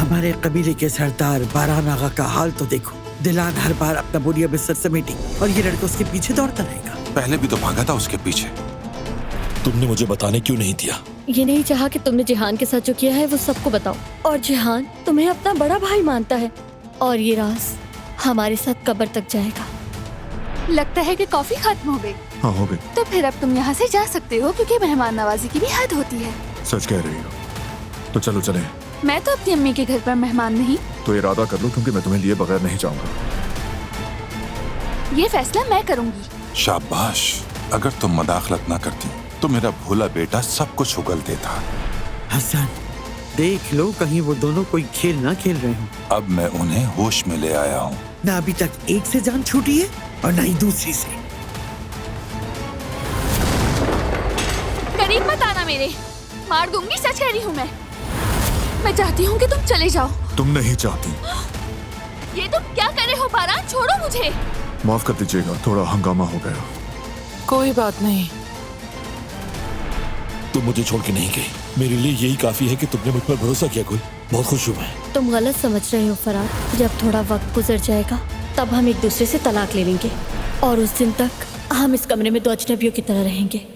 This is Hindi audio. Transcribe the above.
हमारे कबीले के सरदार बारान आगा का हाल तो देखो। दिलान हर बार अपना बोरिया बिस्तर समेटी और ये लड़का उसके पीछे दौड़ता रहेगा। पहले भी तो भागा था उसके पीछे। तुमने मुझे बताने क्यों नहीं दिया? ये नहीं चाहा कि तुमने जिहान के साथ जो किया है वो सबको बताओ, और जिहान तुम्हें अपना बड़ा भाई मानता है और ये राज हमारे साथ कब्र तक जाएगा। लगता है कि कॉफी खत्म हो गई। हाँ हो गई। तो फिर अब तुम यहाँ से जा सकते हो, क्योंकि मेहमान नवाजी की भी हद होती है। सच कह रही हो, तो चलो चले। मैं तो अपनी अम्मी के घर पर मेहमान नहीं। तो इरादा कर लो, क्योंकि मैं तुम्हें लिए बगैर नहीं जाऊंगा। ये फैसला मैं करूँगी। शाबाश, अगर तुम मदाखलत ना करती तो मेरा भोला बेटा सब कुछ उगल देता। हसन, देख लो कहीं वो दोनों कोई खेल ना खेल रहे हो। अब मैं उन्हें होश में ले आया हूँ। ना अभी तक एक से जान छूटी है और ना ही दूसरी से। करीब मत आना मेरे, मार दूंगी, सच कह रही हूँ मैं चाहती हूँ कि तुम चले जाओ। तुम नहीं चाहती। ये तुम क्या कर रहे हो बारान, छोड़ो मुझे। माफ कर दीजिएगा, थोड़ा हंगामा हो गया। कोई बात नहीं। तुम मुझे छोड़ के नहीं गई, मेरे लिए यही काफी है कि तुमने मुझ पर भरोसा किया। कोई बहुत खुश हूँ मैं। तुम गलत समझ रहे हो फराद। जब थोड़ा वक्त गुजर जाएगा तब हम एक दूसरे से तलाक ले लेंगे और उस दिन तक हम इस कमरे में दो अजनबियों की तरह रहेंगे।